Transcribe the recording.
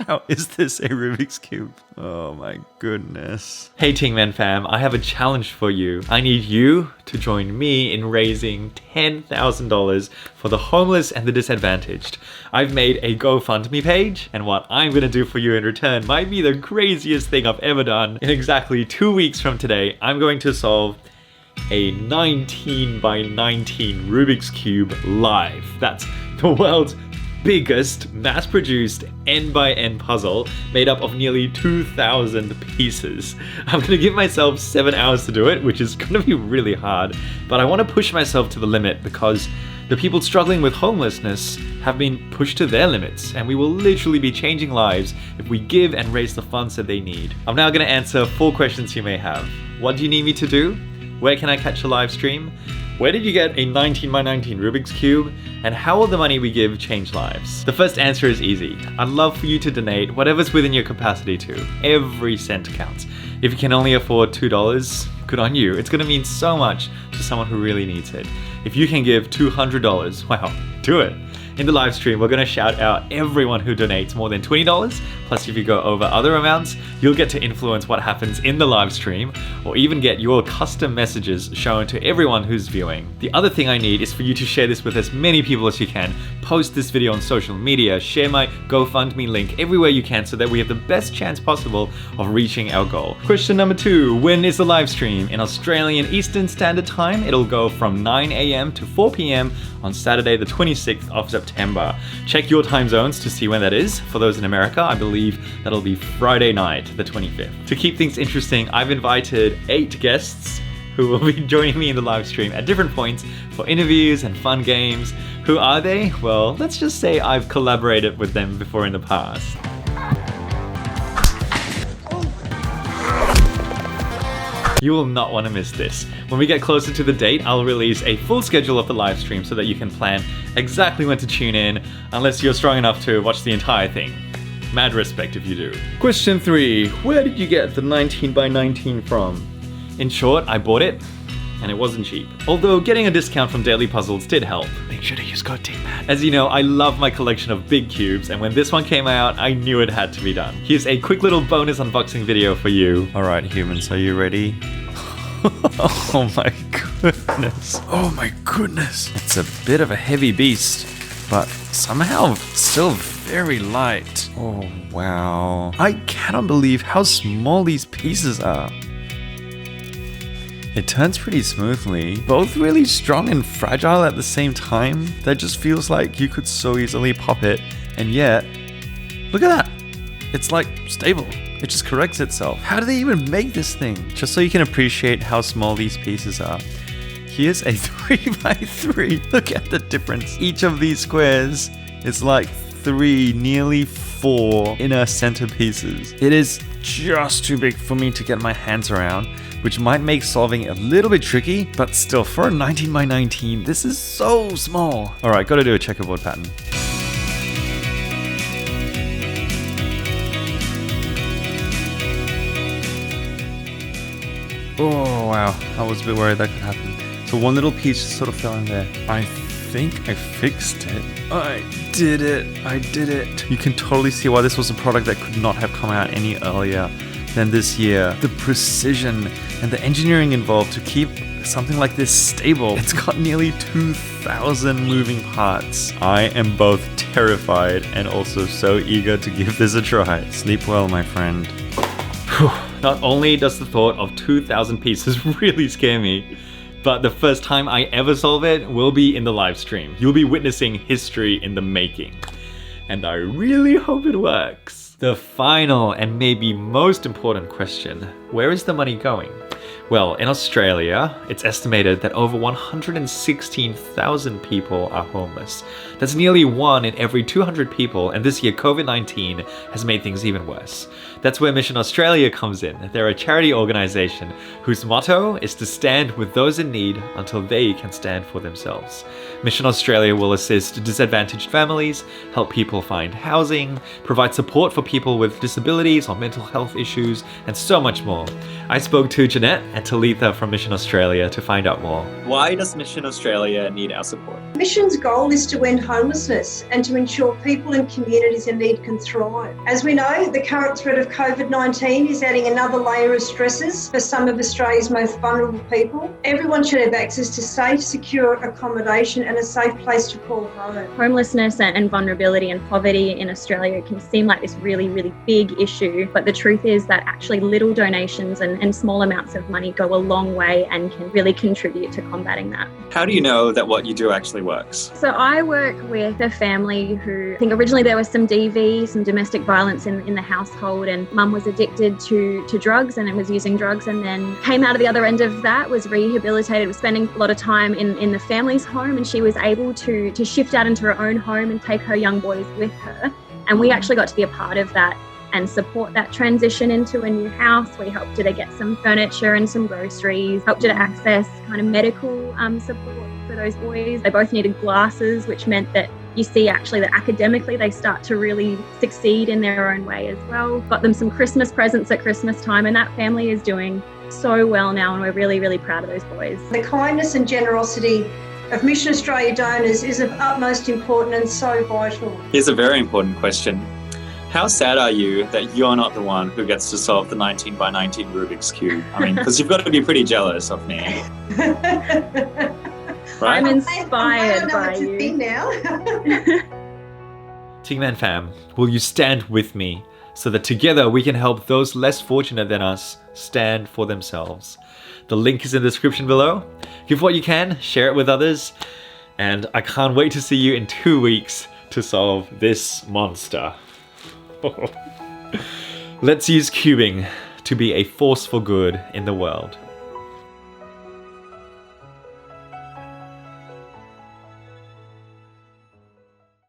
How is this a Rubik's Cube? Oh my goodness. Hey Tingman fam, I have a challenge for you. I need you to join me in raising $10,000 for the homeless and the disadvantaged. I've made a GoFundMe page, and what I'm gonna do for you in return might be the craziest thing I've ever done. In exactly 2 weeks from today, I'm going to solve a 19 by 19 Rubik's Cube live. That's the world's biggest mass-produced end-by-end puzzle made up of nearly 2,000 pieces. I'm gonna give myself 7 hours to do it, which is gonna be really hard, but I want to push myself to the limit because the people struggling with homelessness have been pushed to their limits, and we will literally be changing lives if we give and raise the funds that they need. I'm now gonna answer 4 questions you may have. What do you need me to do? Where can I catch a live stream? Where did you get a 19 by 19 Rubik's Cube? And how will the money we give change lives? The first answer is easy. I'd love for you to donate whatever's within your capacity to. Every cent counts. If you can only afford $2, good on you. It's gonna mean so much to someone who really needs it. If you can give $200, wow, do it. In the live stream, we're gonna shout out everyone who donates more than $20. Plus, if you go over other amounts, you'll get to influence what happens in the live stream, or even get your custom messages shown to everyone who's viewing. The other thing I need is for you to share this with as many people as you can. Post this video on social media, share my GoFundMe link everywhere you can so that we have the best chance possible of reaching our goal. Question number 2, when is the live stream? In Australian Eastern Standard Time, it'll go from 9 AM to 4 PM on Saturday the 26th of September. Check your time zones to see when that is. For those in America, I believe that'll be Friday night, the 25th. To keep things interesting, I've invited 8 guests who will be joining me in the live stream at different points for interviews and fun games. Who are they? Well, let's just say I've collaborated with them before in the past. You will not want to miss this. When we get closer to the date, I'll release a full schedule of the live stream so that you can plan exactly when to tune in, unless you're strong enough to watch the entire thing. Mad respect if you do. Question 3, where did you get the 19 by 19 from? In short, I bought it, and it wasn't cheap. Although getting a discount from Daily Puzzles did help. Make sure to use code TINGMAN. As you know, I love my collection of big cubes, and when this one came out, I knew it had to be done. Here's a quick little bonus unboxing video for you. Alright humans, are you ready? Oh my goodness. Oh my goodness. It's a bit of a heavy beast, but somehow still very light. Oh wow. I cannot believe how small these pieces are. It turns pretty smoothly, both really strong and fragile at the same time. That just feels like you could so easily pop it, and yet, look at that! It's like stable. It just corrects itself. How do they even make this thing? Just so you can appreciate how small these pieces are. Here's a 3x3. Look at the difference. Each of these squares is like 3, nearly 4 inner center pieces. It is just too big for me to get my hands around, which might make solving a little bit tricky, but still, for a 19 by 19, this is so small. All right, gotta do a checkerboard pattern. Oh wow, I was a bit worried that could happen. So one little piece just sort of fell in there. I think I fixed it. I did it. You can totally see why this was a product that could not have come out any earlier than this year. The precision and the engineering involved to keep something like this stable. It's got nearly 2,000 moving parts. I am both terrified and also so eager to give this a try. Sleep well, my friend. Whew. Not only does the thought of 2,000 pieces really scare me, but the first time I ever solve it will be in the live stream. You'll be witnessing history in the making. And I really hope it works. The final and maybe most important question, where is the money going? Well, in Australia, it's estimated that over 116,000 people are homeless. That's nearly 1 in every 200 people, and this year COVID-19 has made things even worse. That's where Mission Australia comes in. They're a charity organization whose motto is to stand with those in need until they can stand for themselves. Mission Australia will assist disadvantaged families, help people find housing, provide support for people with disabilities or mental health issues, and so much more. I spoke to Jeanette and Talitha from Mission Australia to find out more. Why does Mission Australia need our support? Mission's goal is to end homelessness and to ensure people and communities in need can thrive. As we know, the current threat of COVID-19 is adding another layer of stresses for some of Australia's most vulnerable people. Everyone should have access to safe, secure accommodation and a safe place to call home. Homelessness and vulnerability and poverty in Australia can seem like this really, really big issue, but the truth is that actually little donations and small amounts of money go a long way and can really contribute to combating that. How do you know that what you do actually works? So I work with a family who, I think originally there was some DV, some domestic violence in the household, and mum was addicted to drugs and was using drugs, and then came out of the other end of that, was rehabilitated, was spending a lot of time in the family's home, and she was able to shift out into her own home and take her young boys with her. And we actually got to be a part of that and support that transition into a new house. We helped her to get some furniture and some groceries, helped her to access kind of medical support for those boys. They both needed glasses, which meant that you see actually that academically they start to really succeed in their own way as well. Got them some Christmas presents at Christmas time, and that family is doing so well now, and we're really, really proud of those boys. The kindness and generosity of Mission Australia donors is of utmost importance and so vital. Here's a very important question. How sad are you that you're not the one who gets to solve the 19 by 19 Rubik's Cube? I mean, because you've got to be pretty jealous of me. Right? I'm inspired by you. Tingman fam, will you stand with me so that together we can help those less fortunate than us stand for themselves? The link is in the description below. Give what you can, share it with others, and I can't wait to see you in 2 weeks to solve this monster. Let's use cubing to be a force for good in the world.